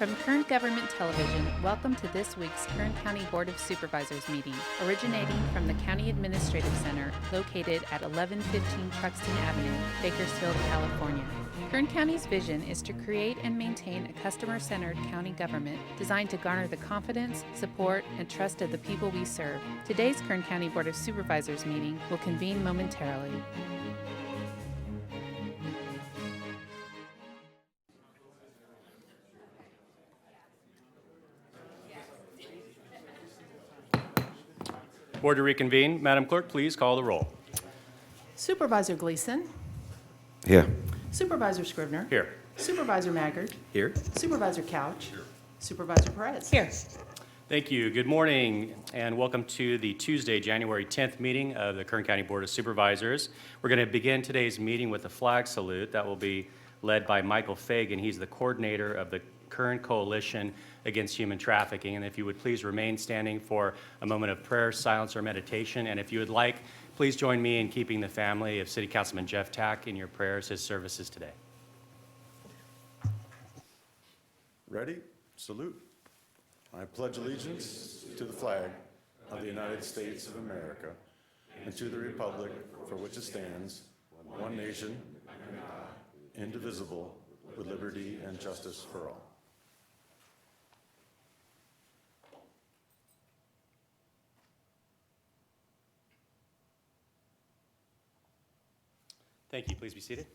From Kern Government Television, welcome to this week's Kern County Board of Supervisors meeting, originating from the County Administrative Center located at 1115 Truxtun Avenue, Bakersfield, California. Kern County's vision is to create and maintain a customer-centered county government designed to garner the confidence, support, and trust of the people we serve. Today's Kern County Board of Supervisors meeting will convene momentarily. Board to reconvene. Madam Clerk, please call the roll. Supervisor Gleason. Here. Supervisor Scrivener. Here. Supervisor Maggard. Here. Supervisor Couch. Here. Supervisor Perez. Here. Thank you. Good morning and welcome to the Tuesday, January 10th meeting of the Kern County Board of Supervisors. We're going to begin today's meeting with a flag salute that will be led by Michael Fagan. He's the coordinator of the Kern Coalition Against Human Trafficking. And if you would please remain standing for a moment of prayer, silence, or meditation. And if you would like, please join me in keeping the family of City Councilman Jeff Tack in your prayers, his services today. Ready? Salute. I pledge allegiance to the flag of the United States of America and to the republic for which it stands, one nation, indivisible, with liberty and justice for all. Thank you. Please be seated.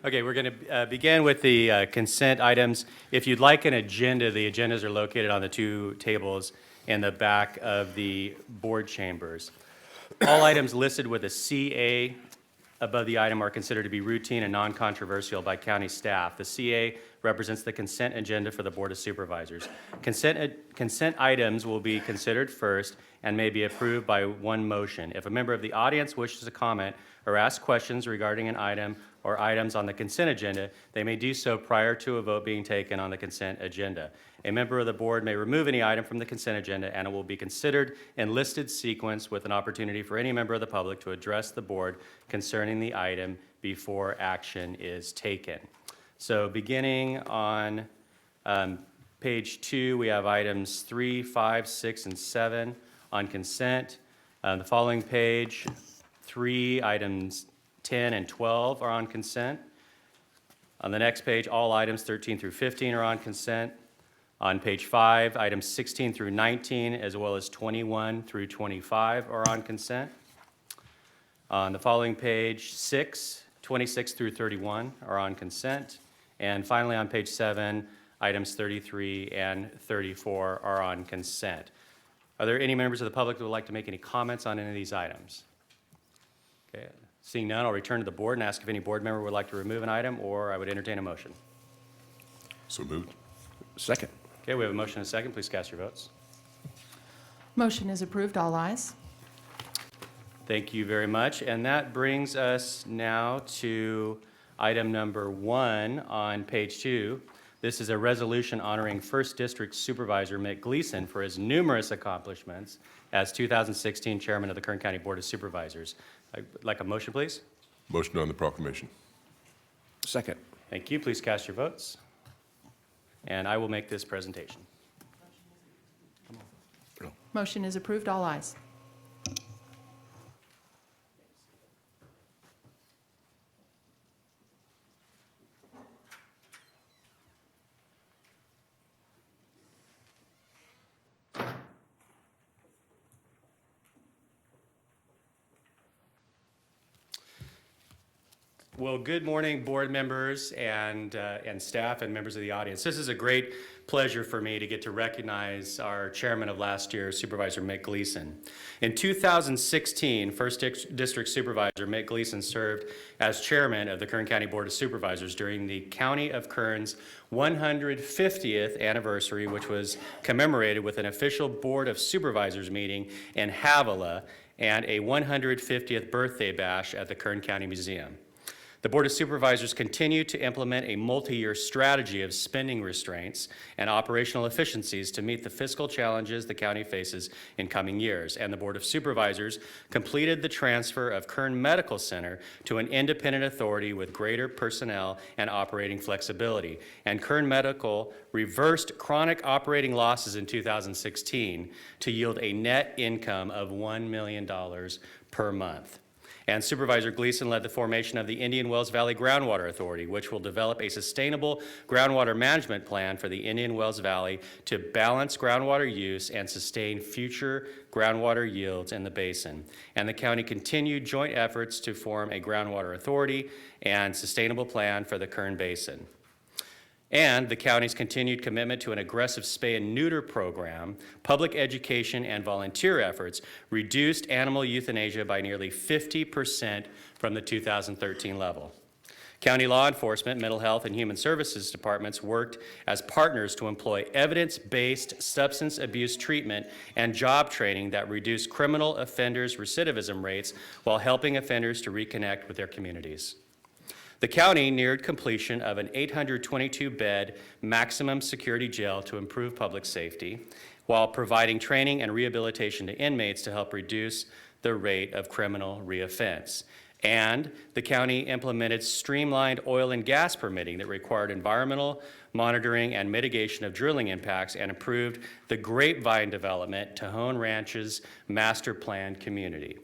Okay, we're going to begin with the consent items. If you'd like an agenda, the agendas are located on the two tables in the back of the board chambers. All items listed with a CA above the item are considered to be routine and non-controversial by county staff. The CA represents the consent agenda for the Board of Supervisors. Consent items will be considered first and may be approved by one motion. If a member of the audience wishes to comment or ask questions regarding an item or items on the consent agenda, they may do so prior to a vote being taken on the consent agenda. A member of the board may remove any item from the consent agenda, and it will be considered in listed sequence with an opportunity for any member of the public to address the board concerning the item before action is taken. So beginning on page 2, we have items 3, 5, 6, and 7 on consent. The following page, 3, items 10 and 12 are on consent. On the next page, all items 13 through 15 are on consent. On page 5, items 16 through 19, as well as 21 through 25 are on consent. On the following page, 6, 26 through 31 are on consent. And finally, on page 7, items 33 and 34 are on consent. Are there any members of the public who would like to make any comments on any of these items? Okay. Seeing none, I'll return to the board and ask if any board member would like to remove an item, or I would entertain a motion. So moved. Second. Okay, we have a motion and a second. Please cast your votes. Motion is approved. All ayes. Thank you very much. And that brings us now to item number 1 on page 2. This is a resolution honoring 1st District Supervisor Mick Gleason for his numerous accomplishments as 2016 Chairman of the Kern County Board of Supervisors. I'd like a motion, please. Motion on the proclamation. Second. Thank you. Please cast your votes. And I will make this presentation. Motion is approved. All ayes. Well, good morning, board members and staff and members of the audience. This is a great pleasure for me to get to recognize our chairman of last year, Supervisor Mick Gleason. In 2016, 1st District Supervisor Mick Gleason served as chairman of the Kern County Board of Supervisors during the County of Kern's 150th anniversary, which was commemorated with an official Board of Supervisors meeting in Havilah and a 150th birthday bash at the Kern County Museum. The Board of Supervisors continue to implement a multi-year strategy of spending restraints and operational efficiencies to meet the fiscal challenges the county faces in coming years. And the Board of Supervisors completed the transfer of Kern Medical Center to an independent authority with greater personnel and operating flexibility. And Kern Medical reversed chronic operating losses in 2016 to yield a net income of $1 million per month. And Supervisor Gleason led the formation of the Indian Wells Valley Groundwater Authority, which will develop a sustainable groundwater management plan for the Indian Wells Valley to balance groundwater use and sustain future groundwater yields in the basin. And the county continued joint efforts to form a groundwater authority and sustainable plan for the Kern Basin. And the county's continued commitment to an aggressive spay and neuter program, public education, and volunteer efforts reduced animal euthanasia by nearly 50% from the 2013 level. County law enforcement, mental health, and human services departments worked as partners to employ evidence-based substance abuse treatment and job training that reduced criminal offenders' recidivism rates while helping offenders to reconnect with their communities. The county neared completion of an 822-bed maximum security jail to improve public safety, while providing training and rehabilitation to inmates to help reduce the rate of criminal reoffense. And the county implemented streamlined oil and gas permitting that required environmental monitoring and mitigation of drilling impacts and improved the Grapevine development Tejon Ranch's master planned community.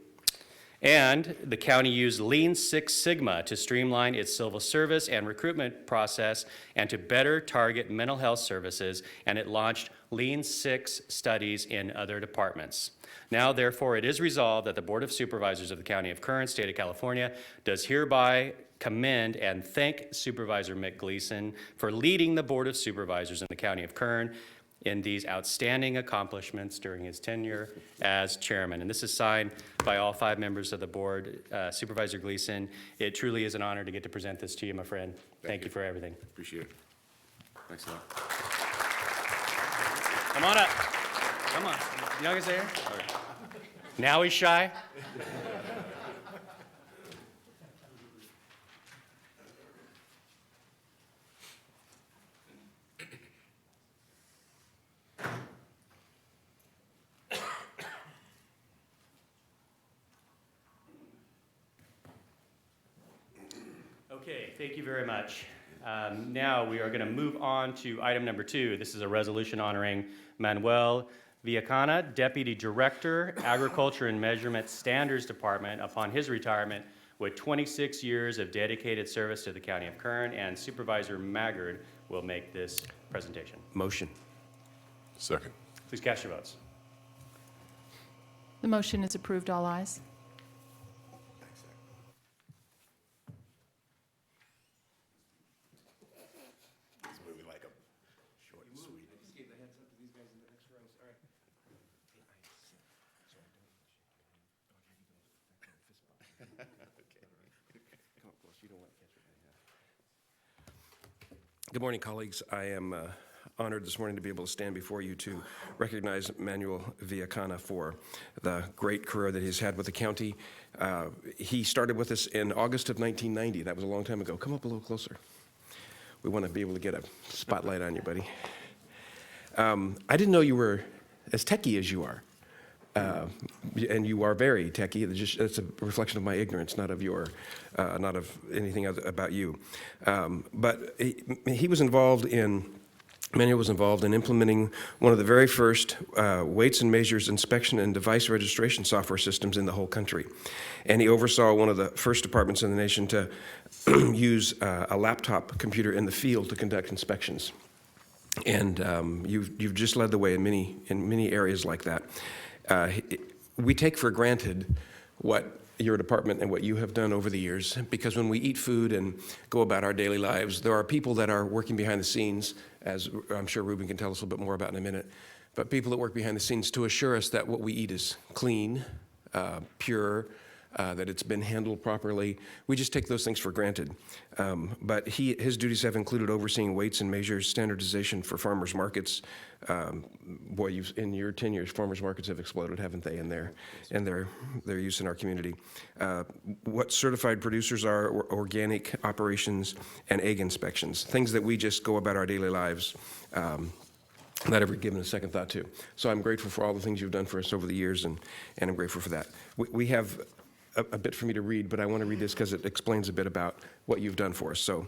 And the county used Lean Six Sigma to streamline its civil service and recruitment process and to better target mental health services, and it launched Lean Six studies in other departments. Now, therefore, it is resolved that the Board of Supervisors of the County of Kern, State of California, does hereby commend and thank Supervisor Mick Gleason for leading the Board of Supervisors in the County of Kern in these outstanding accomplishments during his tenure as chairman. And this is signed by all 5 members of the board. Supervisor Gleason, it truly is an honor to get to present this to you, my friend. Thank you for everything. Appreciate it. Thanks a lot. Come on up. Come on. Youngest there? Now he's shy? Okay, thank you very much. Now we are going to move on to item number 2. This is a resolution honoring Manuel Villicana, Deputy Director, Agriculture and Measurement Standards Department, upon his retirement with 26 years of dedicated service to the County of Kern, and Supervisor Maggard will make this presentation. Motion. Second. Please cast your votes. The motion is approved. All ayes. Good morning, colleagues. I am honored this morning to be able to stand before you to recognize Manuel Villicana for the great career that he's had with the county. He started with us in August of 1990. That was a long time ago. Come up a little closer. We want to be able to get a spotlight on you, buddy. I didn't know you were as techie as you are. And you are very techie. It's a reflection of my ignorance, not of not of anything about you. But Manuel was involved in implementing one of the very first weights and measures inspection and device registration software systems in the whole country. And he oversaw one of the first departments in the nation to use a laptop computer in the field to conduct inspections. And you've just led the way in many areas like that. We take for granted what your department and what you have done over the years, because when we eat food and go about our daily lives, there are people that are working behind the scenes, as I'm sure Ruben can tell us a little bit more about in a minute, but people that work behind the scenes to assure us that what we eat is clean, pure, that it's been handled properly. We just take those things for granted. But his duties have included overseeing weights and measures, standardization for farmers markets. Boy, in your 10 years, farmers markets have exploded, haven't they, in their use in our community. What certified producers are, organic operations, and egg inspections, things that we just go about our daily lives. Not ever given a second thought to. So I'm grateful for all the things you've done for us over the years, and I'm grateful for that. We have a bit for me to read, but I want to read this because it explains a bit about what you've done for us. So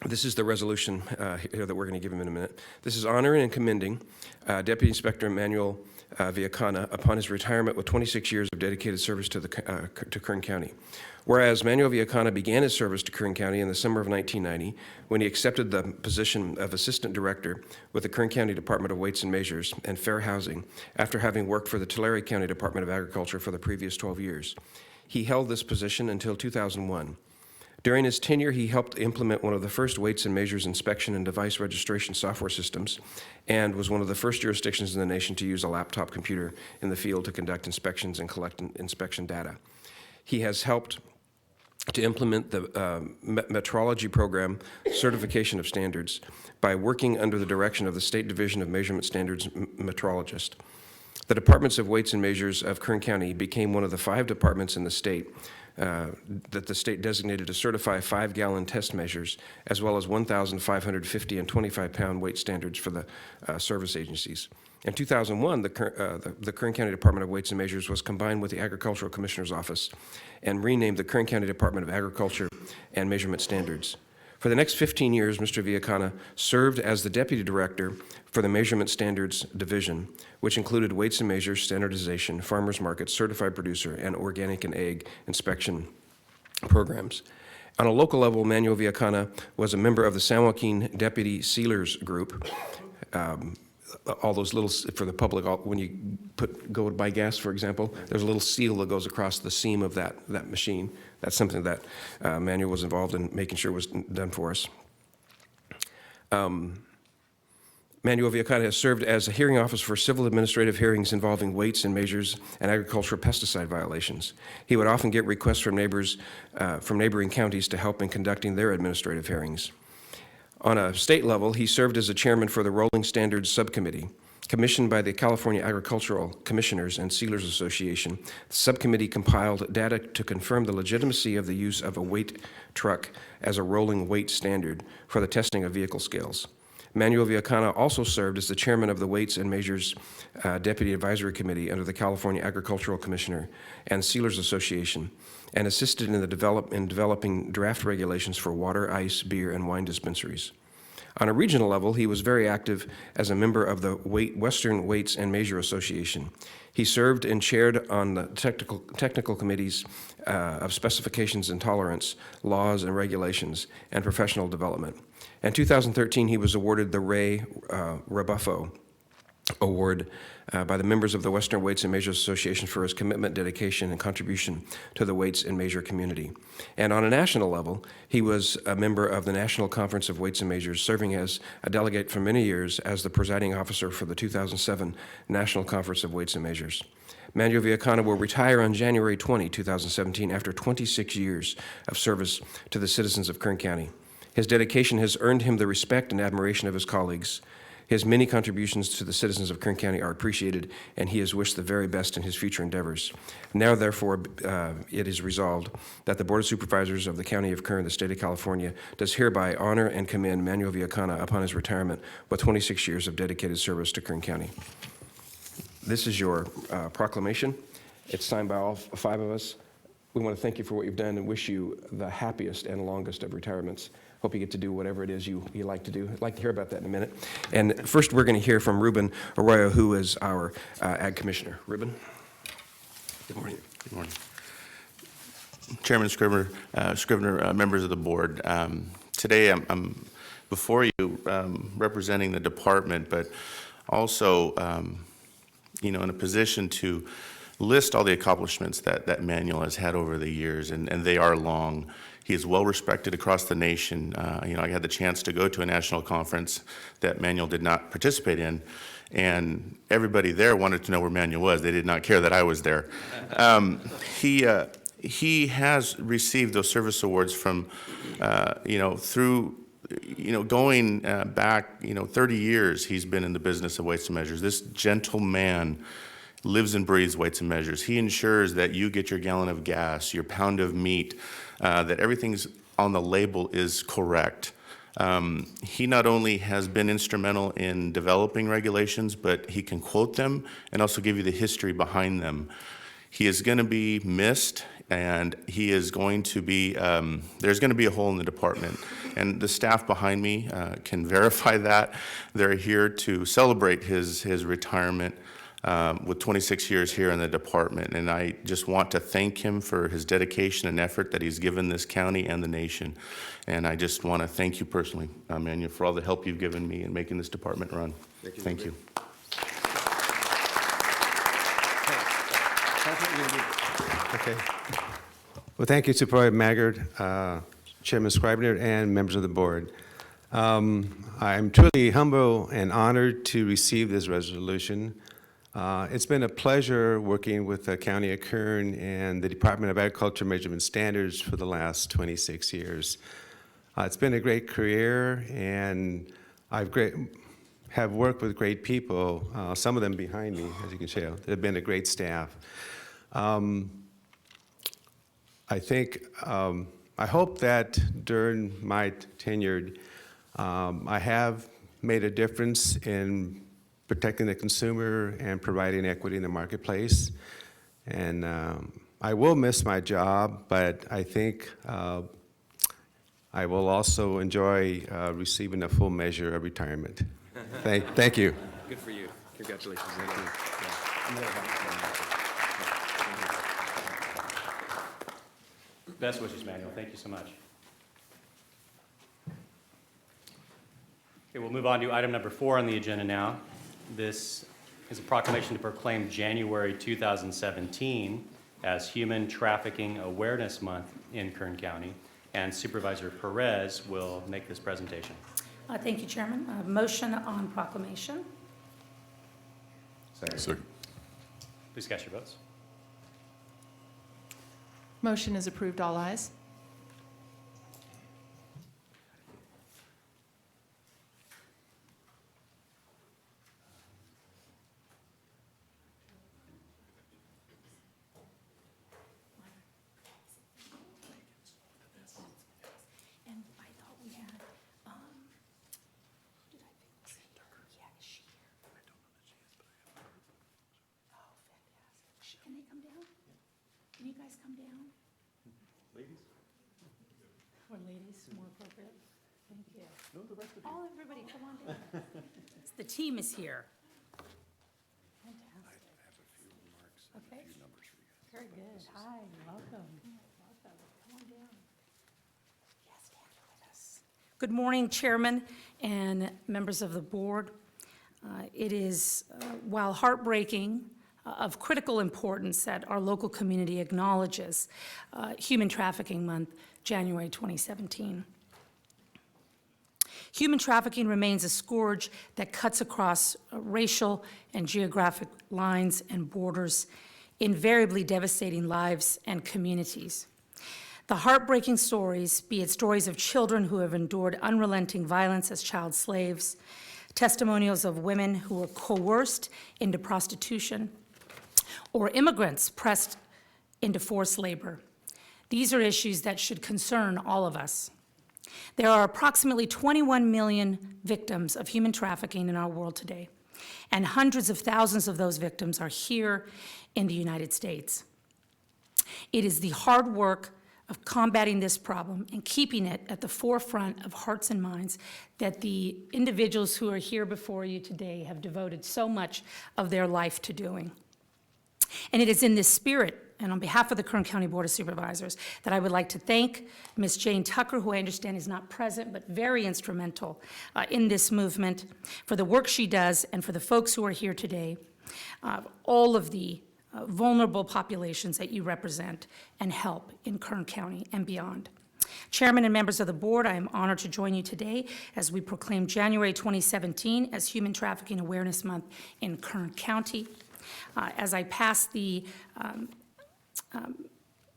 this is the resolution here that we're going to give him in a minute. This is honoring and commending Deputy Inspector Manuel Villicana upon his retirement with 26 years of dedicated service to Kern County. Whereas Manuel Villicana began his service to Kern County in the summer of 1990 when he accepted the position of Assistant Director with the Kern County Department of Weights and Measures and Fair Housing after having worked for the Tulare County Department of Agriculture for the previous 12 years. He held this position until 2001. During his tenure, he helped implement one of the first weights and measures inspection and device registration software systems and was one of the first jurisdictions in the nation to use a laptop computer in the field to conduct inspections and collect inspection data. He has helped to implement the metrology program certification of standards by working under the direction of the State Division of Measurement Standards metrologist. The Departments of Weights and Measures of Kern County became one of the 5 departments in the state that the state designated to certify 5-gallon test measures, as well as 1,550 and 25-pound weight standards for the service agencies. In 2001, the Kern County Department of Weights and Measures was combined with the Agricultural Commissioner's Office and renamed the Kern County Department of Agriculture and Measurement Standards. For the next 15 years, Mr. Villicana served as the Deputy Director for the Measurement Standards Division, which included weights and measures, standardization, farmers markets, certified producer, and organic and egg inspection programs. On a local level, Manuel Villicana was a member of the San Joaquin Deputy Sealers Group. All those little, for the public, when you go to buy gas, for example, there's a little seal that goes across the seam of that machine. That's something that Manuel was involved in making sure was done for us. Manuel Villicana has served as a hearing officer for civil administrative hearings involving weights and measures and agricultural pesticide violations. He would often get requests from neighbors from neighboring counties to help in conducting their administrative hearings. On a state level, he served as a chairman for the Rolling Standards Subcommittee. Commissioned by the California Agricultural Commissioners and Sealers Association, the subcommittee compiled data to confirm the legitimacy of the use of a weight truck as a rolling weight standard for the testing of vehicle scales. Manuel Villicana also served as the chairman of the Weights and Measures Deputy Advisory Committee under the California Agricultural Commissioner and Sealers Association, and assisted in developing draft regulations for water, ice, beer, and wine dispensaries. On a regional level, he was very active as a member of the Western Weights and Measure Association. He served and chaired on the technical committees of specifications and tolerance, laws and regulations, and professional development. In 2013, he was awarded the Ray Rebuffo Award by the members of the Western Weights and Measures Association for his commitment, dedication, and contribution to the weights and measure community. And on a national level, he was a member of the National Conference of Weights and Measures, serving as a delegate for many years as the presiding officer for the 2007 National Conference of Weights and Measures. Manuel Villicana will retire on January 20, 2017, after 26 years of service to the citizens of Kern County. His dedication has earned him the respect and admiration of his colleagues. His many contributions to the citizens of Kern County are appreciated, and he is wished the very best in his future endeavors. Now, therefore, it is resolved that the Board of Supervisors of the County of Kern, the State of California, does hereby honor and commend Manuel Villicana upon his retirement with 26 years of dedicated service to Kern County. This is your proclamation. It's signed by all 5 of us. We want to thank you for what you've done and wish you the happiest and longest of retirements. Hope you get to do whatever it is you like to do. I'd like to hear about that in a minute. And first, we're going to hear from Ruben Arroyo, who is our Ag Commissioner. Ruben? Good morning. Good morning. Chairman Scrivener, members of the board. Today, I'm before you representing the department, but also, in a position to list all the accomplishments that Manuel has had over the years, and they are long. He is well respected across the nation. I had the chance to go to a national conference that Manuel did not participate in, and everybody there wanted to know where Manuel was. They did not care that I was there. He has received those service awards from, through, going back, 30 years, he's been in the business of weights and measures. This gentleman lives and breathes weights and measures. He ensures that you get your gallon of gas, your pound of meat, that everything's on the label is correct. He not only has been instrumental in developing regulations, but he can quote them and also give you the history behind them. He is going to be missed, and he is going to be, there's going to be a hole in the department. And the staff behind me can verify that. They're here to celebrate his retirement with 26 years here in the department. And I just want to thank him for his dedication and effort that he's given this county and the nation. And I just want to thank you personally, Manuel, for all the help you've given me in making this department run. Thank you. Okay. Well, thank you, Supervisor Maggard, Chairman Scribner, and members of the board. I'm truly humble and honored to receive this resolution. It's been a pleasure working with the County of Kern and the Department of Agriculture Measurement Standards for the last 26 years. It's been a great career, and have worked with great people, some of them behind me, as you can show. They've been a great staff. I hope that during my tenure, I have made a difference in protecting the consumer and providing equity in the marketplace. And I will miss my job, but I think I will also enjoy receiving a full measure of retirement. Thank you. Good for you. Congratulations. Best wishes, Manuel. Thank you so much. Okay, we'll move on to item number 4 on the agenda now. This is a proclamation to proclaim January 2017 as Human Trafficking Awareness Month in Kern County, and Supervisor Perez will make this presentation. Thank you, Chairman. Motion on proclamation. Second. Please cast your votes. Motion is approved, all ayes. And I thought we had, who did I think? Yeah, is she here? I don't know that she is, but I have heard. Oh, fantastic. Can they come down? Can you guys come down? Ladies? Or ladies, more appropriate? Thank you. No, the rest of you. Oh, everybody, come on down. The team is here. Fantastic. I have a few remarks and a few numbers for you guys. Very good. Hi, welcome. Welcome. Come on down. Yes, stand with us. Good morning, Chairman and members of the board. It is, while heartbreaking, of critical importance that our local community acknowledges Human Trafficking Month, January 2017. Human trafficking remains a scourge that cuts across racial and geographic lines and borders, invariably devastating lives and communities. The heartbreaking stories, be it stories of children who have endured unrelenting violence as child slaves, testimonials of women who were coerced into prostitution, or immigrants pressed into forced labor. These are issues that should concern all of us. There are approximately 21 million victims of human trafficking in our world today, and hundreds of thousands of those victims are here in the United States. It is the hard work of combating this problem and keeping it at the forefront of hearts and minds that the individuals who are here before you today have devoted so much of their life to doing. And it is in this spirit, and on behalf of the Kern County Board of Supervisors, that I would like to thank Ms. Jane Tucker, who I understand is not present, but very instrumental in this movement, for the work she does, and for the folks who are here today, all of the vulnerable populations that you represent and help in Kern County and beyond. Chairman and members of the board, I am honored to join you today as we proclaim January 2017 as Human Trafficking Awareness Month in Kern County. As I pass the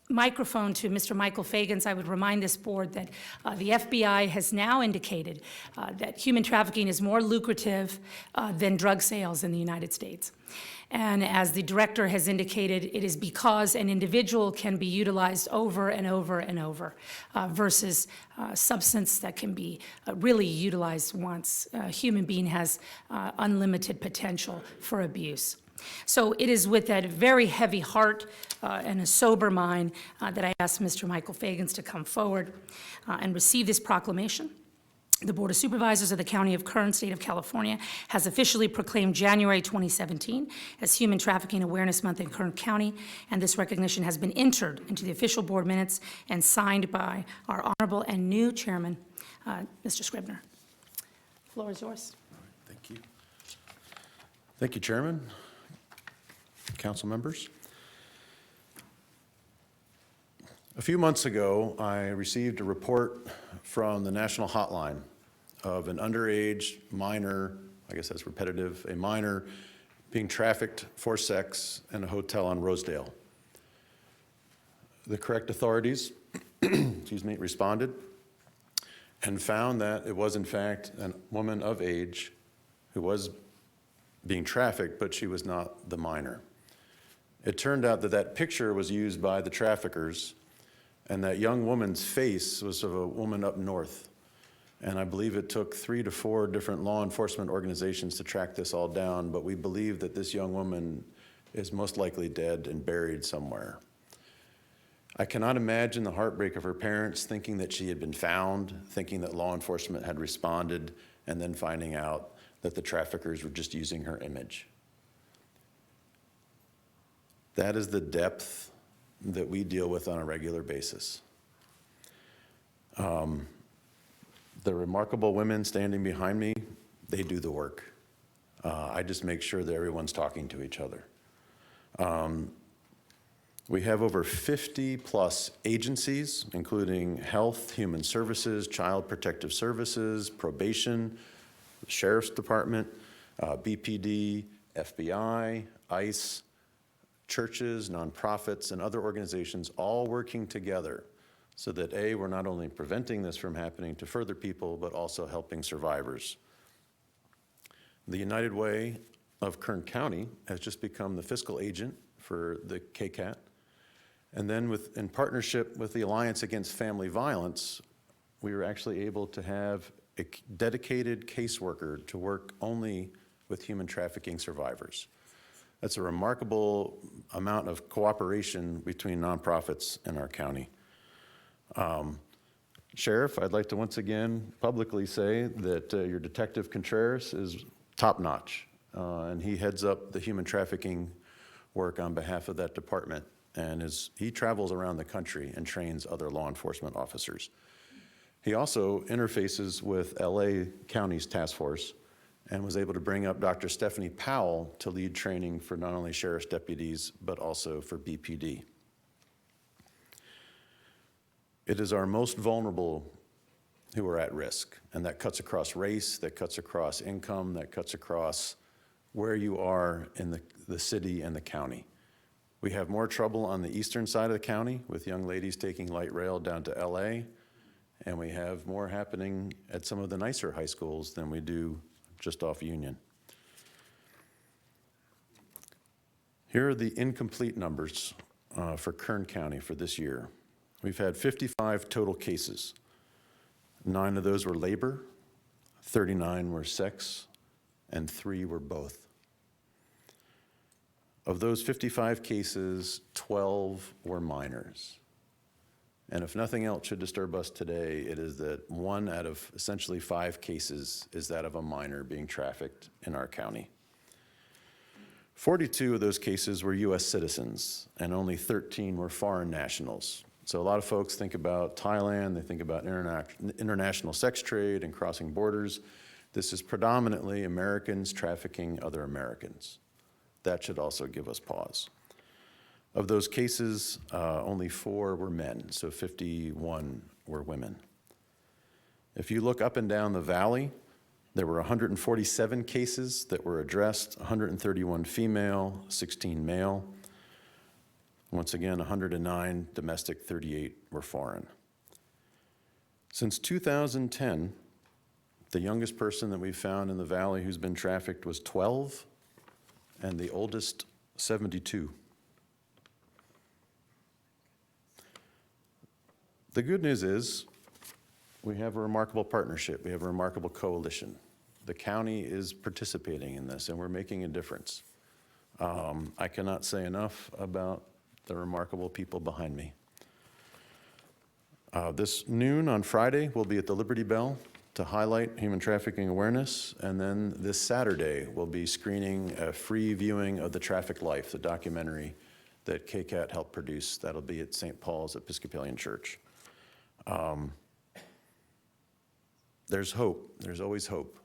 microphone to Mr. Michael Fagans, I would remind this board that the FBI has now indicated that human trafficking is more lucrative than drug sales in the United States. And as the director has indicated, it is because an individual can be utilized over and over and over versus substance that can be really utilized once. A human being has unlimited potential for abuse. So it is with that very heavy heart and a sober mind that I ask Mr. Michael Fagans to come forward and receive this proclamation. The Board of Supervisors of the County of Kern, State of California, has officially proclaimed January 2017 as Human Trafficking Awareness Month in Kern County, and this recognition has been entered into the official board minutes and signed by our honorable and new chairman, Mr. Scribner. The floor is yours. Thank you. Thank you, Chairman. Council members. A few months ago, I received a report from the National Hotline of an underage minor, I guess that's repetitive, a minor being trafficked for sex in a hotel on Rosedale. The correct authorities excuse me, responded and found that it was in fact a woman of age who was being trafficked, but she was not the minor. It turned out that that picture was used by the traffickers, and that young woman's face was of a woman up north. And I believe it took 3 to 4 different law enforcement organizations to track this all down, but we believe that this young woman is most likely dead and buried somewhere. I cannot imagine the heartbreak of her parents thinking that she had been found, thinking that law enforcement had responded, and then finding out that the traffickers were just using her image. That is the depth that we deal with on a regular basis. The remarkable women standing behind me, they do the work. I just make sure that everyone's talking to each other. We have over 50 plus agencies, including health, human services, child protective services, probation, the sheriff's department, BPD, FBI, ICE, churches, nonprofits, and other organizations all working together so that A, we're not only preventing this from happening to further people, but also helping survivors. The United Way of Kern County has just become the fiscal agent for the KCAT. And then in partnership with the Alliance Against Family Violence, we were actually able to have a dedicated caseworker to work only with human trafficking survivors. That's a remarkable amount of cooperation between nonprofits in our county. Sheriff, I'd like to once again publicly say that your Detective Contreras is top-notch, and he heads up the human trafficking work on behalf of that department, and he travels around the country and trains other law enforcement officers. He also interfaces with LA County's task force and was able to bring up Dr. Stephanie Powell to lead training for not only sheriff's deputies, but also for BPD. It is our most vulnerable who are at risk, and that cuts across race, that cuts across income, that cuts across where you are in the city and the county. We have more trouble on the eastern side of the county with young ladies taking light rail down to LA, and we have more happening at some of the nicer high schools than we do just off Union. Here are the incomplete numbers for Kern County for this year. We've had 55 total cases. 9 of those were labor, 39 were sex, and 3 were both. Of those 55 cases, 12 were minors. And if nothing else should disturb us today, it is that 1 out of essentially 5 cases is that of a minor being trafficked in our county. 42 of those cases were U.S. citizens, and only 13 were foreign nationals. So a lot of folks think about Thailand, they think about international sex trade and crossing borders. This is predominantly Americans trafficking other Americans. That should also give us pause. Of those cases, only 4 were men, so 51 were women. If you look up and down the valley, there were 147 cases that were addressed, 131 female, 16 male. Once again, 109 domestic, 38 were foreign. Since 2010, the youngest person that we've found in the valley who's been trafficked was 12, and the oldest, 72. The good news is we have a remarkable partnership. We have a remarkable coalition. The county is participating in this, and we're making a difference. I cannot say enough about the remarkable people behind me. This noon on Friday, we'll be at the Liberty Bell to highlight human trafficking awareness, and then this Saturday, we'll be screening a free viewing of The Traffic Life, the documentary that KCAT helped produce. That'll be at St. Paul's Episcopalian Church. There's hope. There's always hope.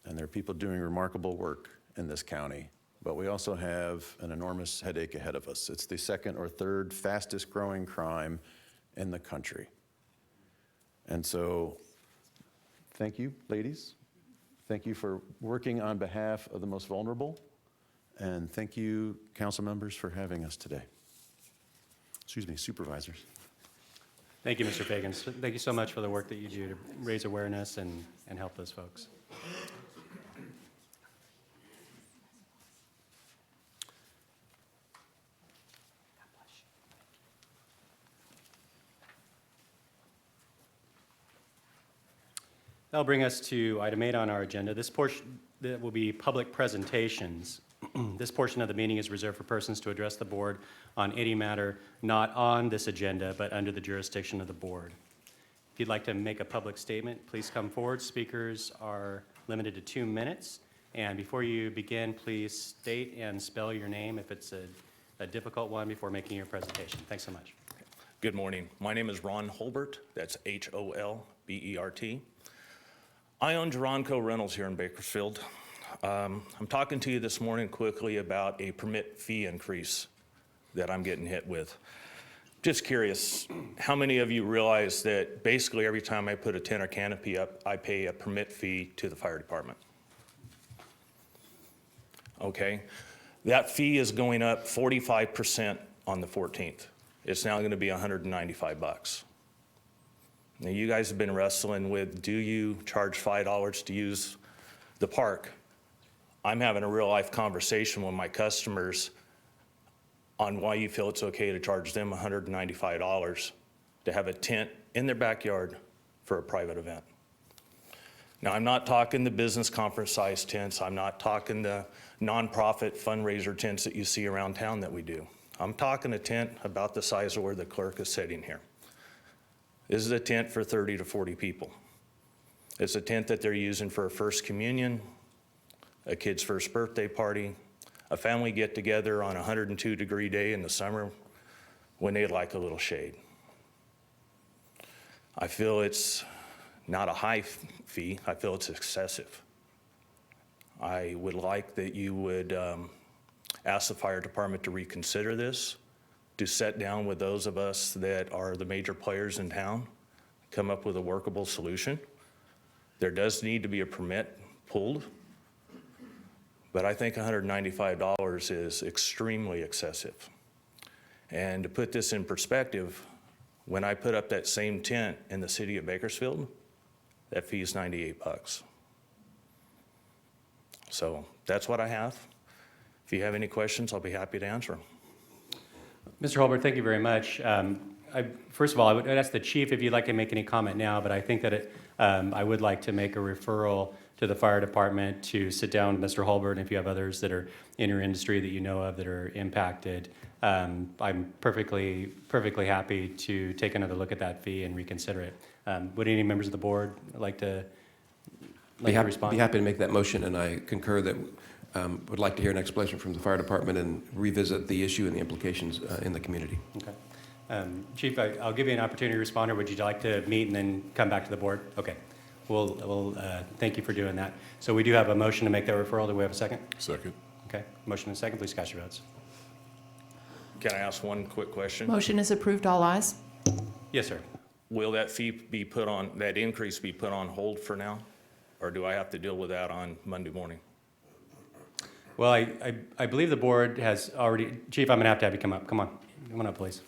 And there are people doing remarkable work in this county. But we also have an enormous headache ahead of us. It's the second or third fastest growing crime in the country. And so, thank you, ladies. Thank you for working on behalf of the most vulnerable. And thank you, council members, for having us today. Excuse me, supervisors. Thank you, Mr. Fagans. Thank you so much for the work that you do to raise awareness and help those folks. That'll bring us to item 8 on our agenda. This portion that will be public presentations. This portion of the meeting is reserved for persons to address the board on any matter not on this agenda, but under the jurisdiction of the board. If you'd like to make a public statement, please come forward. Speakers are limited to 2 minutes. And before you begin, please state and spell your name if it's a difficult one before making your presentation. Thanks so much. Good morning. My name is Ron Holbert. That's Holbert. I own Geronco Rentals here in Bakersfield. I'm talking to you this morning quickly about a permit fee increase that I'm getting hit with. Just curious, how many of you realize that basically every time I put a tent or canopy up, I pay a permit fee to the fire department? Okay, that fee is going up 45% on the 14th. It's now going to be $195. Now, you guys have been wrestling with, do you charge $5 to use the park? I'm having a real life conversation with my customers on why you feel it's okay to charge them $195 to have a tent in their backyard for a private event. Now, I'm not talking the business conference size tents. I'm not talking the nonprofit fundraiser tents that you see around town that we do. I'm talking a tent about the size of where the clerk is sitting here. This is a tent for 30 to 40 people. It's a tent that they're using for a first communion, a kid's first birthday party, a family get-together on a 102-degree day in the summer when they'd like a little shade. I feel it's not a high fee. I feel it's excessive. I would like that you would ask the fire department to reconsider this, to sit down with those of us that are the major players in town, come up with a workable solution. There does need to be a permit pulled, but I think $195 is extremely excessive. And to put this in perspective, when I put up that same tent in the city of Bakersfield, that fee is $98. So that's what I have. If you have any questions, I'll be happy to answer them. Mr. Holbert, thank you very much. First of all, I would ask the chief if you'd like to make any comment now, but I think that I would like to make a referral to the fire department to sit down with Mr. Holbert, and if you have others that are in your industry that you know of that are impacted, I'm perfectly happy to take another look at that fee and reconsider it. Would any members of the board like to respond? Be happy to make that motion, and I concur that would like to hear an explanation from the fire department and revisit the issue and the implications in the community. Okay. Chief, I'll give you an opportunity to respond, or would you like to meet and then come back to the board? Okay. We'll thank you for doing that. So we do have a motion to make that referral. Do we have a second? Second. Okay. Motion and a second. Please cast your votes. Can I ask one quick question? Motion is approved, all ayes. Yes, sir. will that fee be put on, that increase be put on hold for now? Or do I have to deal with that on Monday morning? Well, I believe the board has already, Chief, I'm going to have you come up. Come on up, please.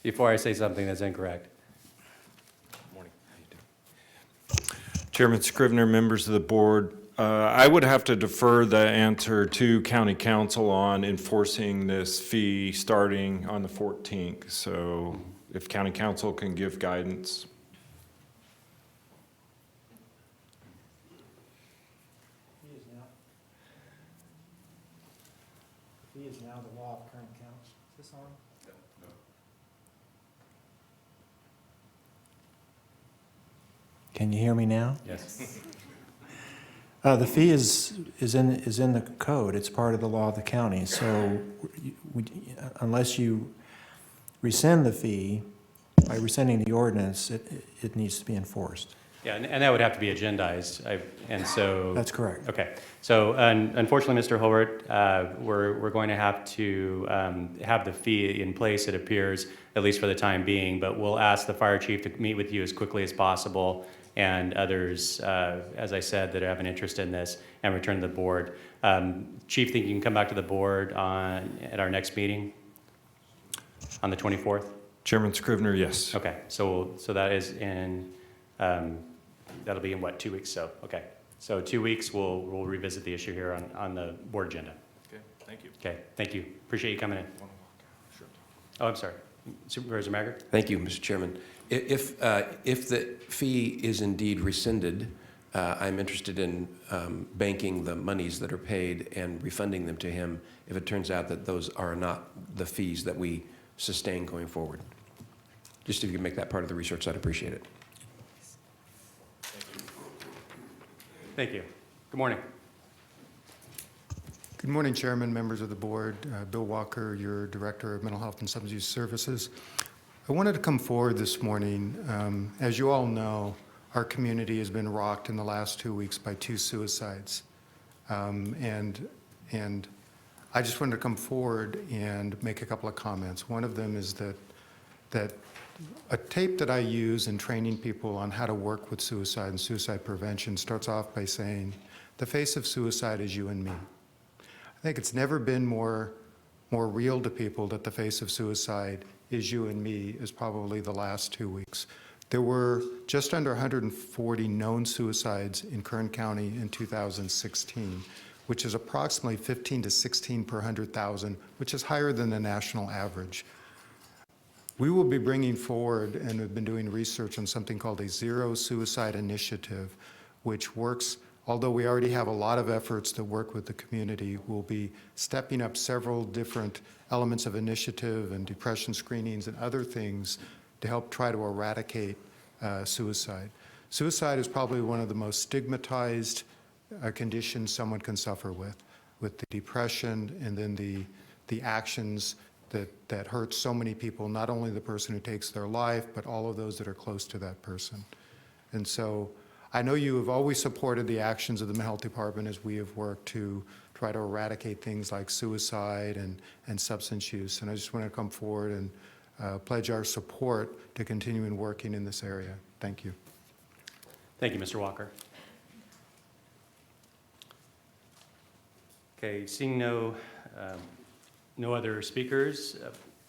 Before I say something that's incorrect. Morning. Chairman Scrivener, members of the board, I would have to defer the answer to County Council on enforcing this fee starting on the 14th. So if County Council can give guidance. Fee is now the law of Kern County. Is this on? Can you hear me now? Yes. The fee is in the code. It's part of the law of the county. So unless you rescind the fee, by rescinding the ordinance, it needs to be enforced. Yeah, and that would have to be agendized, and so. That's correct. Okay, so unfortunately, Mr. Hobart, we're going to have to have the fee in place, it appears, at least for the time being, but we'll ask the fire chief to meet with you as quickly as possible, and others, as I said, that have an interest in this, and return to the board. Chief, think you can come back to the board at our next meeting on the 24th? Chairman Scrivener, yes. Okay, so that is in, that'll be in what, 2 weeks? So, okay. So 2 weeks, we'll revisit the issue here on the board agenda. Okay, thank you. Okay, thank you. Appreciate you coming in. Oh, I'm sorry. Supervisor Maggard? Thank you, Mr. Chairman. If the fee is indeed rescinded, I'm interested in banking the monies that are paid and refunding them to him if it turns out that those are not the fees that we sustain going forward. Just if you could make that part of the research, I'd appreciate it. Thank you. Good morning. Good morning, Chairman, members of the board. Bill Walker, your Director of Mental Health and Substance Use Services. I wanted to come forward this morning. As you all know, our community has been rocked in the last 2 weeks by 2 suicides. And I just wanted to come forward and make a couple of comments. One of them is that a tape that I use in training people on how to work with suicide and suicide prevention starts off by saying, the face of suicide is you and me. I think it's never been more real to people that the face of suicide is you and me is probably the last 2 weeks. There were just under 140 known suicides in Kern County in 2016, which is approximately 15 to 16 per 100,000, which is higher than the national average. We will be bringing forward, and have been doing research on something called a Zero Suicide Initiative, which works, although we already have a lot of efforts to work with the community, we'll be stepping up several different elements of initiative and depression screenings and other things to help try to eradicate suicide. Suicide is probably one of the most stigmatized conditions someone can suffer with the depression and then the actions that hurt so many people, not only the person who takes their life, but all of those that are close to that person. And so I know you have always supported the actions of the Mental Health Department as we have worked to try to eradicate things like suicide and substance use. And I just want to come forward and pledge our support to continuing working in this area. Thank you. Thank you, Mr. Walker. Okay, seeing no other speakers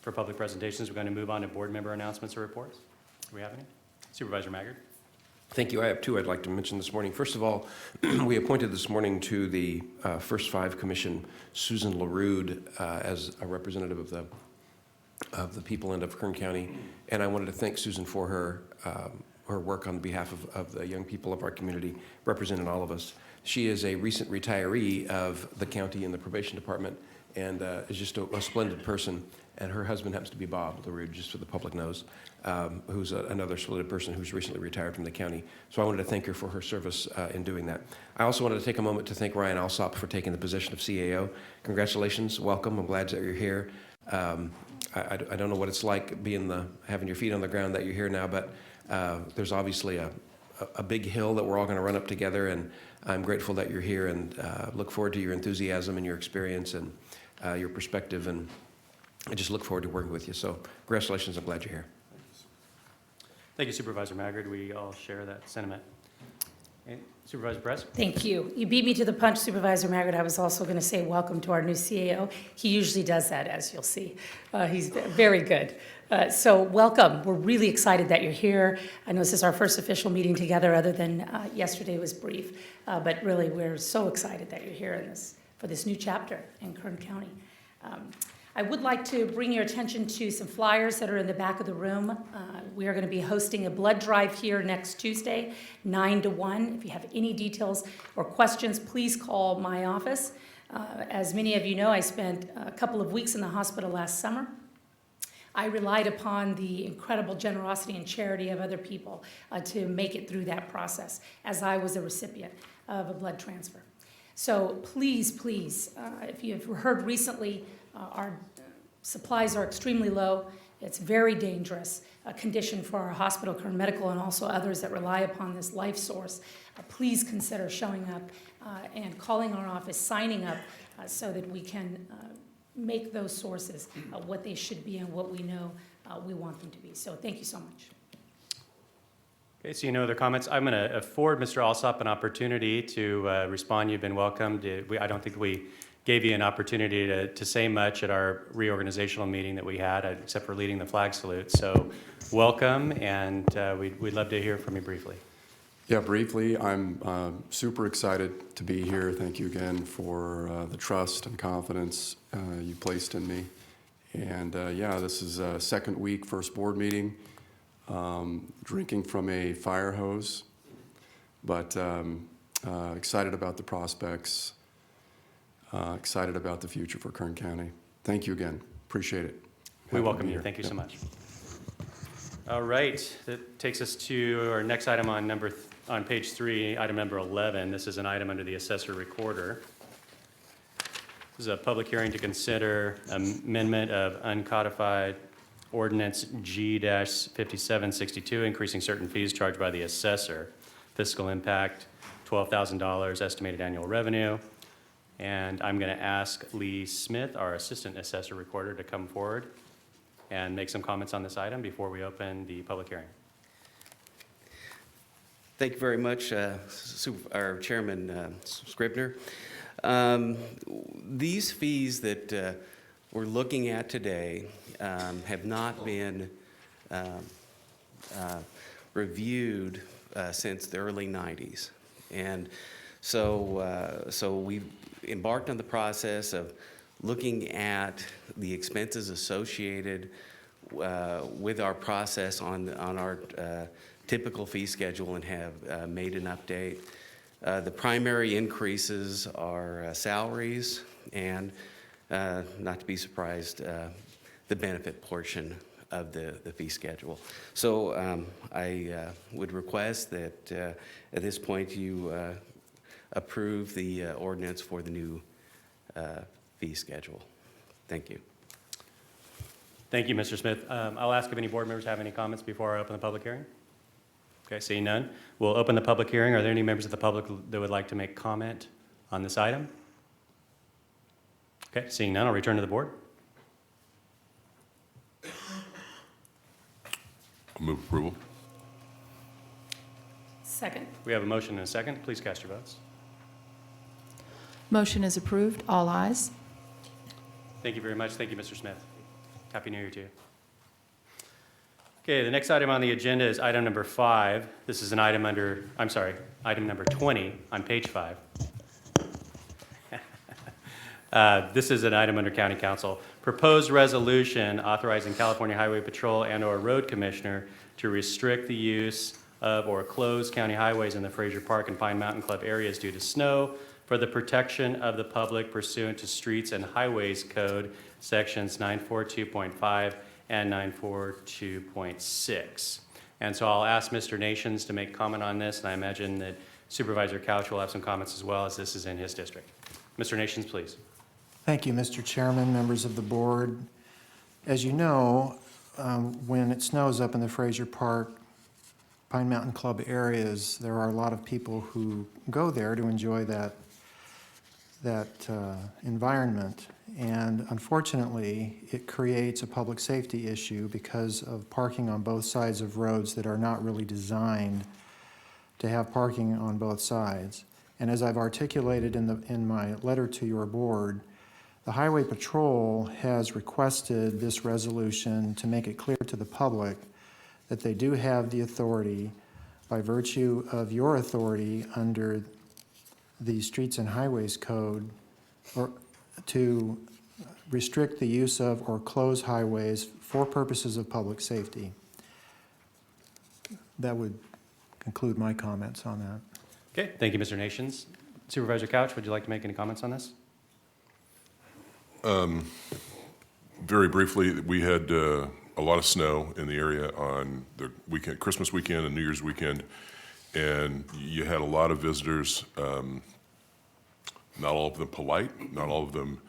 for public presentations, we're going to move on to board member announcements or reports. Do we have any? Supervisor Maggard. Thank you. I have 2 I'd like to mention this morning. First of all, we appointed this morning to the First Five Commission Susan LaRude as a representative of the people end of Kern County, and I wanted to thank Susan for her work on behalf of the young people of our community, representing all of us. She is a recent retiree of the county in the probation department, and is just a splendid person. And her husband happens to be Bob LaRude, just so the public knows, who's another splendid person who's recently retired from the county. So I wanted to thank her for her service in doing that. I also wanted to take a moment to thank Ryan Alsop for taking the position of CAO. Congratulations, welcome, I'm glad that you're here. I don't know what it's like having your feet on the ground that you're here now, but there's obviously a big hill that we're all going to run up together, and I'm grateful that you're here and look forward to your enthusiasm and your experience and your perspective, and I just look forward to working with you. So congratulations, I'm glad you're here. Thank you, Supervisor Maggard. We all share that sentiment. And Supervisor Perez? Thank you. You beat me to the punch, Supervisor Maggard. I was also going to say welcome to our new CAO. He usually does that, as you'll see. He's very good. So welcome. We're really excited that you're here. I know this is our first official meeting together, other than yesterday was brief. But really, we're so excited that you're here for this new chapter in Kern County. I would like to bring your attention to some flyers that are in the back of the room. We are going to be hosting a blood drive here next Tuesday, 9 to 1. If you have any details or questions, please call my office. As many of you know, I spent a couple of weeks in the hospital last summer. I relied upon the incredible generosity and charity of other people to make it through that process, as I was a recipient of a blood transfer. So please, if you've heard recently, our supplies are extremely low. It's very dangerous condition for our hospital, Kern Medical, and also others that rely upon this life source. Please consider showing up and calling our office, signing up so that we can make those sources what they should be and what we know we want them to be. So thank you so much. Okay, so no other comments. I'm going to afford Mr. Alsop an opportunity to respond. You've been welcomed. I don't think we gave you an opportunity to say much at our reorganizational meeting that we had, except for leading the flag salute. So welcome, and we'd love to hear from you briefly. Yeah, briefly, I'm super excited to be here. Thank you again for the trust and confidence you placed in me. And yeah, this is a second week, first board meeting, drinking from a fire hose, but excited about the prospects. Excited about the future for Kern County. Thank you again. Appreciate it. We welcome you. Thank you so much. All right, that takes us to our next item on page 3, item number 11. This is an item under the Assessor Recorder. This is a public hearing to consider amendment of Uncodified Ordinance G-5762, increasing certain fees charged by the Assessor. Fiscal impact, $12,000 estimated annual revenue. And I'm going to ask Lee Smith, our Assistant Assessor Recorder, to come forward and make some comments on this item before we open the public hearing. Thank you very much, our Chairman Scribner. These fees that we're looking at today have not been reviewed since the early 90s. And so we've embarked on the process of looking at the expenses associated with our process on our typical fee schedule and have made an update. The primary increases are salaries and, not to be surprised, the benefit portion of the fee schedule. So I would request that at this point you approve the ordinance for the new fee schedule. Thank you. Thank you, Mr. Smith. I'll ask if any board members have any comments before I open the public hearing. Okay, seeing none, we'll open the public hearing. Are there any members of the public that would like to make comment on this item? Okay, seeing none, I'll return to the board. I'll move approval. Second. We have a motion and a second. Please cast your votes. Motion is approved. All ayes. Thank you very much. Thank you, Mr. Smith. Happy New Year to you. Okay, the next item on the agenda is item number 5. This is an item item number 20 on page 5. This is an item under County Council. Proposed resolution authorizing California Highway Patrol and/or Road Commissioner to restrict the use of or close county highways in the Frazier Park and Pine Mountain Club areas due to snow for the protection of the public pursuant to Streets and Highways Code, sections 942.5 and 942.6. And so I'll ask Mr. Nations to make comment on this, and I imagine that Supervisor Couch will have some comments as well, as this is in his district. Mr. Nations, please. Thank you, Mr. Chairman, members of the board. As you know, when it snows up in the Frazier Park, Pine Mountain Club areas, there are a lot of people who go there to enjoy that environment. And unfortunately, it creates a public safety issue because of parking on both sides of roads that are not really designed to have parking on both sides. And as I've articulated in my letter to your board, the Highway Patrol has requested this resolution to make it clear to the public that they do have the authority, by virtue of your authority under the Streets and Highways Code, or to restrict the use of or close highways for purposes of public safety. That would conclude my comments on that. Okay, thank you, Mr. Nations. Supervisor Couch, would you like to make any comments on this? Very briefly, we had a lot of snow in the area on the weekend, Christmas weekend and New Year's weekend, and you had a lot of visitors, not all of them polite, not all of them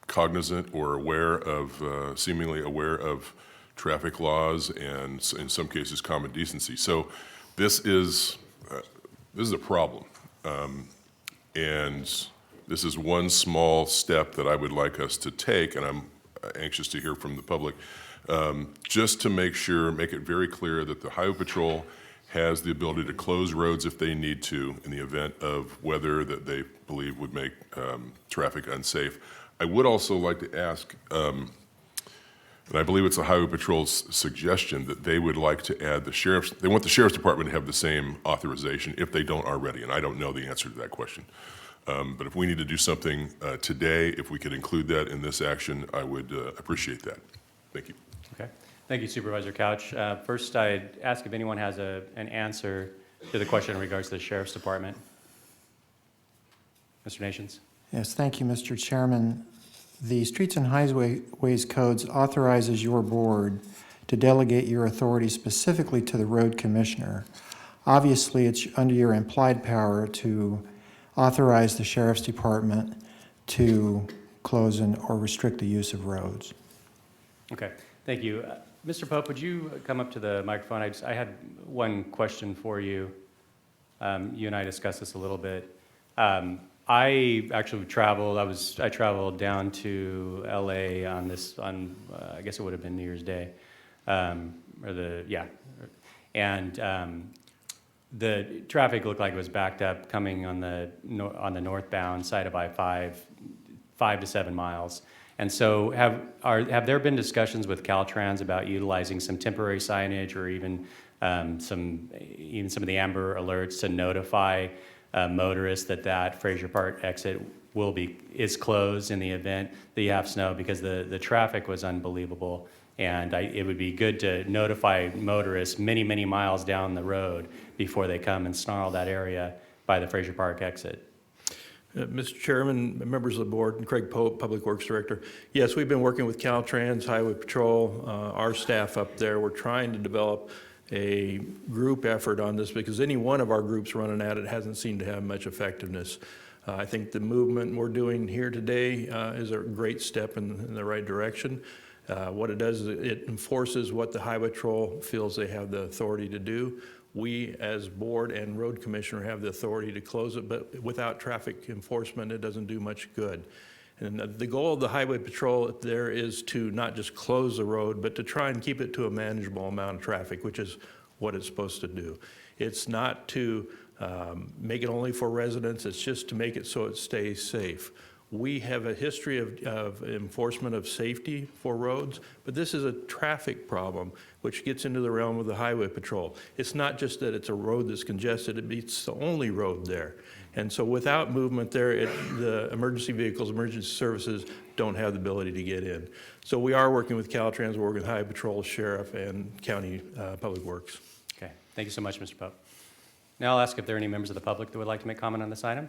cognizant or aware of, seemingly aware of traffic laws and in some cases common decency. So this is a problem. And this is one small step that I would like us to take, and I'm anxious to hear from the public, just to make it very clear that the Highway Patrol has the ability to close roads if they need to in the event of weather that they believe would make traffic unsafe. I would also like to ask, and I believe it's the Highway Patrol's suggestion that they would like to add they want the Sheriff's Department to have the same authorization if they don't already, and I don't know the answer to that question. But if we need to do something today, if we could include that in this action, I would appreciate that. Thank you. Okay, thank you, Supervisor Couch. First, I'd ask if anyone has an answer to the question in regards to the Sheriff's Department. Mr. Nations? Yes, thank you, Mr. Chairman. The Streets and Highways Codes authorizes your board to delegate your authority specifically to the road commissioner. Obviously, it's under your implied power to authorize the Sheriff's Department to close or restrict the use of roads. Okay, thank you. Mr. Pope, would you come up to the microphone? I had one question for you. You and I discussed this a little bit. I actually traveled. I traveled down to LA on I guess it would have been New Year's Day, and the traffic looked like it was backed up coming on the northbound side of I-5, 5 to 7 miles. And so have there been discussions with Caltrans about utilizing some temporary signage or even some of the amber alerts to notify motorists that Frazier Park exit is closed in the event that you have snow, because the traffic was unbelievable, and it would be good to notify motorists many, many miles down the road before they come and snarl that area by the Frazier Park exit. Mr. Chairman, members of the board, and Craig Pope, Public Works Director. Yes, we've been working with Caltrans, Highway Patrol, our staff up there. We're trying to develop a group effort on this because any one of our groups running at it hasn't seemed to have much effectiveness. I think the movement we're doing here today is a great step in the right direction. What it does is it enforces what the Highway Patrol feels they have the authority to do. We, as board and road commissioner, have the authority to close it, but without traffic enforcement, it doesn't do much good. And the goal of the Highway Patrol there is to not just close the road, but to try and keep it to a manageable amount of traffic, which is what it's supposed to do. It's not to make it only for residents, it's just to make it so it stays safe. We have a history of enforcement of safety for roads, but this is a traffic problem, which gets into the realm of the Highway Patrol. It's not just that it's a road that's congested, it's the only road there. And so without movement there, the emergency vehicles, emergency services don't have the ability to get in. So we are working with Caltrans, we're working with Highway Patrol, Sheriff, and County Public Works. Okay, thank you so much, Mr. Pope. Now I'll ask if there are any members of the public that would like to make comment on this item.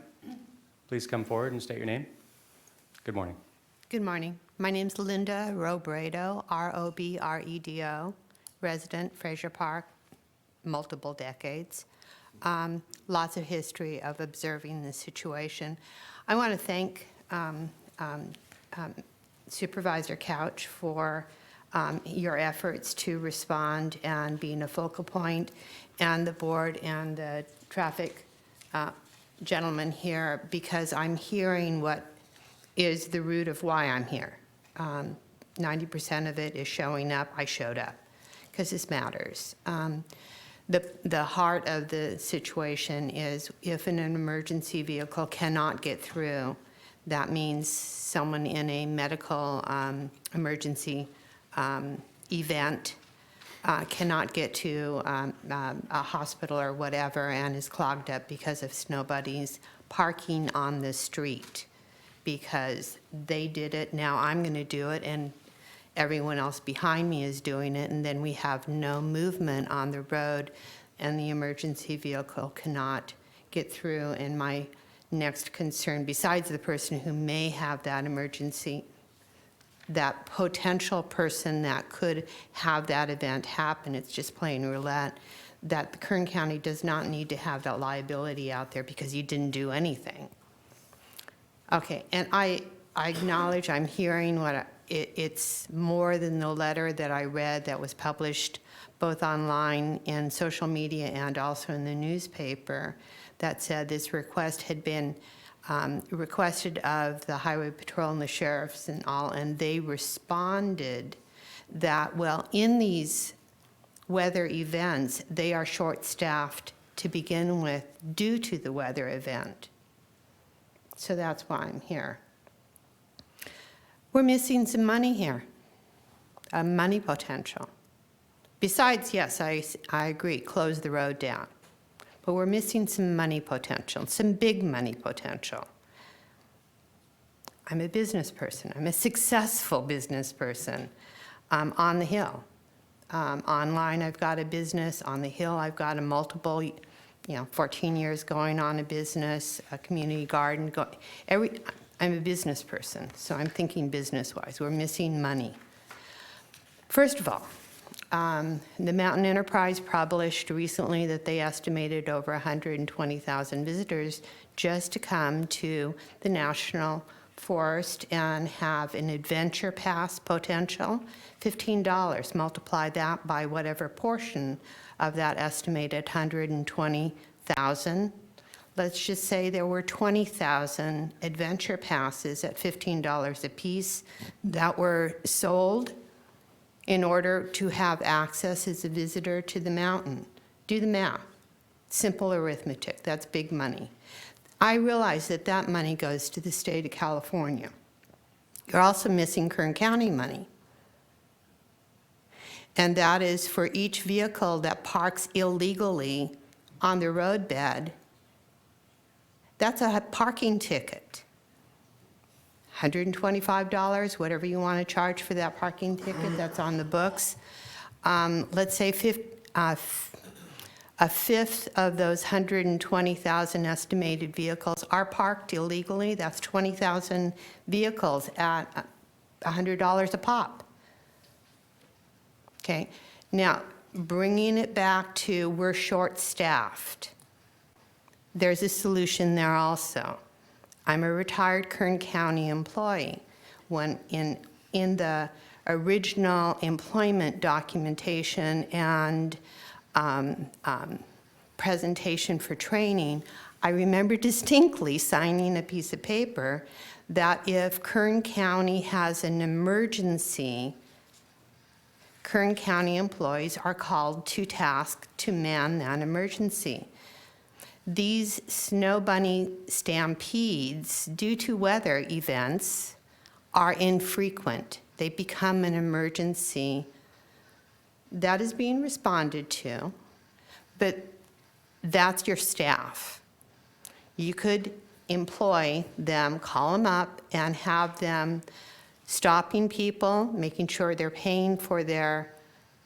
Please come forward and state your name. Good morning. Good morning. My name's Linda Robredo, R-O-B-R-E-D-O, resident, Frazier Park, multiple decades. Lots of history of observing the situation. I want to thank Supervisor Couch for your efforts to respond and being a focal point, and the board and the traffic gentleman here because I'm hearing what is the root of why I'm here. 90% of it is showing up. I showed up because this matters. The heart of the situation is if an emergency vehicle cannot get through, that means someone in a medical emergency event cannot get to a hospital or whatever and is clogged up because of nobody's parking on the street because they did it, now I'm going to do it, and everyone else behind me is doing it, and then we have no movement on the road, and the emergency vehicle cannot get through. And my next concern, besides the person who may have that emergency, that potential person that could have that event happen, it's just plain roulette, that the Kern County does not need to have that liability out there because you didn't do anything. Okay, and I acknowledge I'm hearing what it's more than the letter that I read that was published both online and social media and also in the newspaper that said this request had been requested of the Highway Patrol and the sheriffs and all, and they responded that, well, in these weather events, they are short-staffed to begin with due to the weather event. So that's why I'm here. We're missing some money here, money potential. Besides, yes, I agree, close the road down. But we're missing some money potential, some big money potential. I'm a business person. I'm a successful business person on the Hill. Online, I've got a business. On the Hill, I've got a multiple, 14 years going on a business, a community garden. I'm a business person, so I'm thinking business-wise. We're missing money. First of all, the Mountain Enterprise published recently that they estimated over 120,000 visitors just to come to the National Forest and have an adventure pass potential, $15. Multiply that by whatever portion of that estimated 120,000. Let's just say there were 20,000 adventure passes at $15 a piece that were sold in order to have access as a visitor to the mountain. Do the math. Simple arithmetic. That's big money. I realize that that money goes to the state of California. You're also missing Kern County money. And that is for each vehicle that parks illegally on the roadbed, that's a parking ticket. $125, whatever you want to charge for that parking ticket, that's on the books. Let's say a fifth of those 120,000 estimated vehicles are parked illegally. That's 20,000 vehicles at $100 a pop. Okay, now bringing it back to we're short-staffed. There's a solution there also. I'm a retired Kern County employee. When in the original employment documentation and presentation for training, I remember distinctly signing a piece of paper that if Kern County has an emergency, Kern County employees are called to task to man that emergency. These snow bunny stampedes, due to weather events, are infrequent. They become an emergency. That is being responded to, but that's your staff. You could employ them, call them up, and have them stopping people, making sure they're paying for their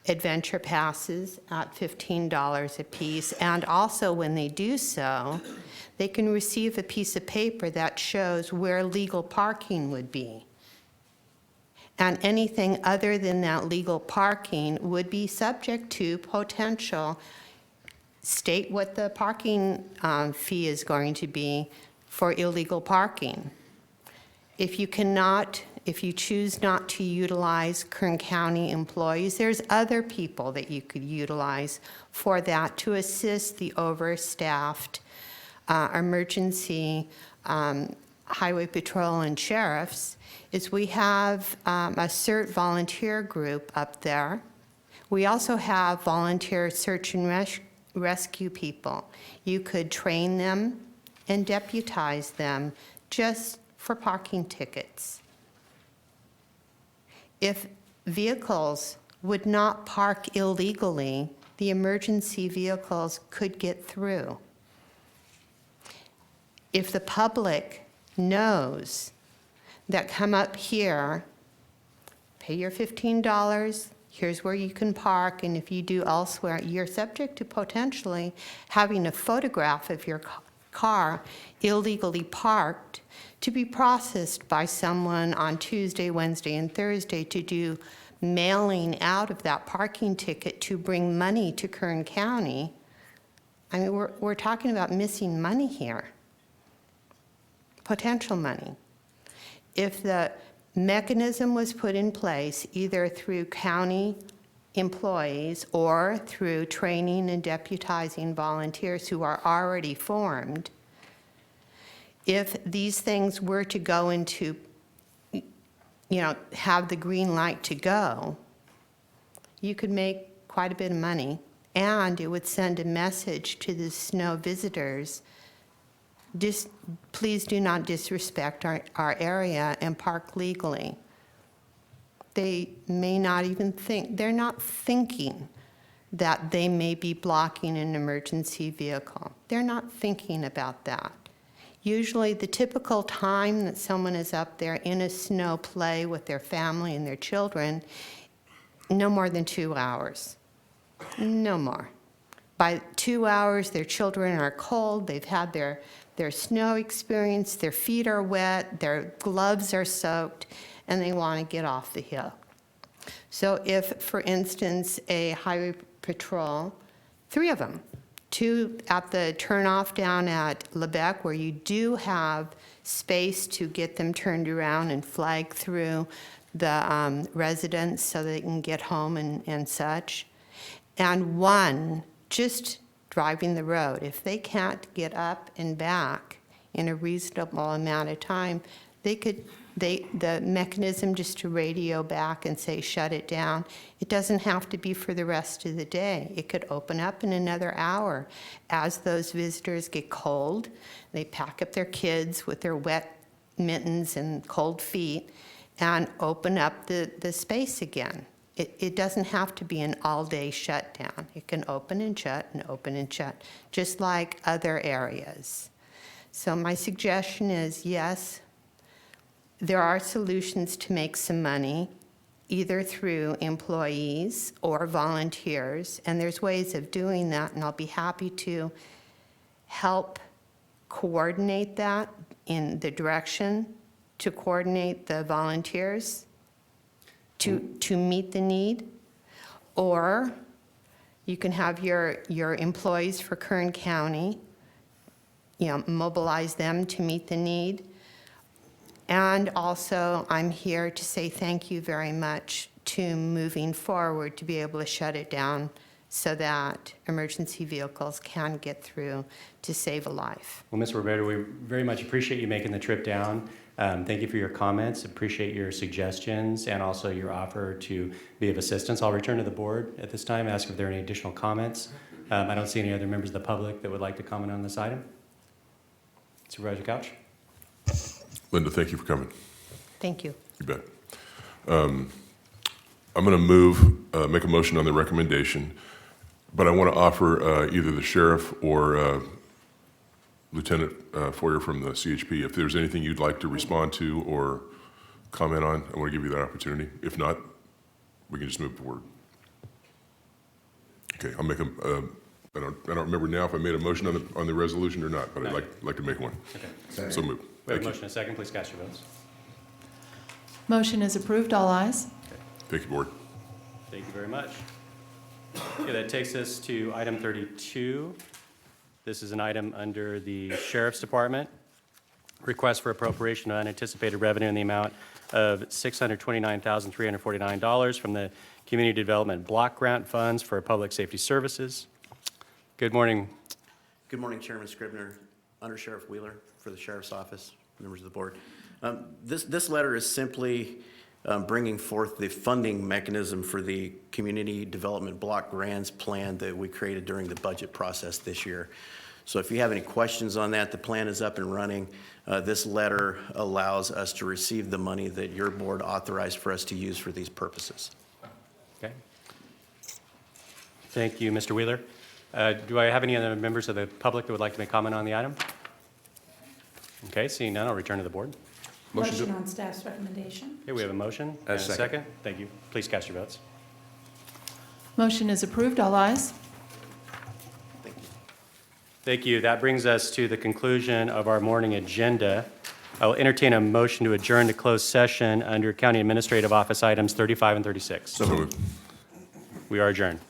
adventure passes at $15 a piece, and also when they do so, they can receive a piece of paper that shows where legal parking would be. And anything other than that legal parking would be subject to potential, state what the parking fee is going to be for illegal parking. If you choose not to utilize Kern County employees, there's other people that you could utilize for that to assist the overstaffed emergency highway patrol and sheriffs is we have a CERT volunteer group up there. We also have volunteer search and rescue people. You could train them and deputize them just for parking tickets. If vehicles would not park illegally, the emergency vehicles could get through. If the public knows that come up here, pay your $15, here's where you can park, and if you do elsewhere, you're subject to potentially having a photograph of your car illegally parked to be processed by someone on Tuesday, Wednesday, and Thursday to do mailing out of that parking ticket to bring money to Kern County. I mean, we're talking about missing money here, potential money. If the mechanism was put in place either through county employees or through training and deputizing volunteers who are already formed, if these things were to go into, have the green light to go, you could make quite a bit of money, and it would send a message to the snow visitors: please do not disrespect our area and park legally. They may not even they're not thinking that they may be blocking an emergency vehicle. They're not thinking about that. Usually the typical time that someone is up there in a snow play with their family and their children, no more than 2 hours, no more. By 2 hours, their children are cold, they've had their snow experience, their feet are wet, their gloves are soaked, and they want to get off the hill. So if, for instance, a highway patrol, 3 of them, 2 at the turnoff down at Lebec, where you do have space to get them turned around and flag through the residents so they can get home and such, and 1 just driving the road. If they can't get up and back in a reasonable amount of time, the mechanism just to radio back and say, shut it down, it doesn't have to be for the rest of the day. It could open up in another hour. As those visitors get cold, they pack up their kids with their wet mittens and cold feet and open up the space again. It doesn't have to be an all-day shutdown. It can open and shut and open and shut, just like other areas. So my suggestion is, yes, there are solutions to make some money, either through employees or volunteers, and there's ways of doing that, and I'll be happy to help coordinate that in the direction to coordinate the volunteers to meet the need. Or you can have your employees for Kern County, mobilize them to meet the need. And also, I'm here to say thank you very much to moving forward to be able to shut it down so that emergency vehicles can get through to save a life. Well, Ms. Roberto, we very much appreciate you making the trip down. Thank you for your comments, appreciate your suggestions, and also your offer to be of assistance. I'll return to the board at this time, ask if there are any additional comments. I don't see any other members of the public that would like to comment on this item. Supervisor Couch? Linda, thank you for coming. Thank you. You bet. I'm going to make a motion on the recommendation, but I want to offer either the sheriff or Lieutenant Foyer from the CHP, if there's anything you'd like to respond to or comment on, I want to give you that opportunity. If not, we can just move forward. Okay, I'll make I don't remember now if I made a motion on the resolution or not, but I'd like to make one. Okay. So move. We have Thank a you. motion and a second. Please cast your votes. Motion is approved, all ayes. Thank you, board. Thank you very much. Okay, that takes us to item 32. This is an item under the Sheriff's Department. Request for appropriation of unanticipated revenue in the amount of $629,349 from the Community Development Block Grant Funds for Public Safety Services. Good morning. Good morning, Chairman Scribner, Under Sheriff Wheeler for the Sheriff's Office, members of the board. This letter is simply bringing forth the funding mechanism for the Community Development Block Grants plan that we created during the budget process this year. So if you have any questions on that, the plan is up and running. This letter allows us to receive the money that your board authorized for us to use for these purposes. Okay. Thank you, Mr. Wheeler. Do I have any other members of the public that would like to make comment on the item? Okay, seeing none, I'll return to the board. Motion on staff's recommendation. Okay, we have a motion and a second. Thank you. Please cast your votes. Motion is approved, all ayes. Thank you. That brings us to the conclusion of our morning agenda. I will entertain a motion to adjourn to closed session under County Administrative Office items 35 and 36. So moved. We are adjourned.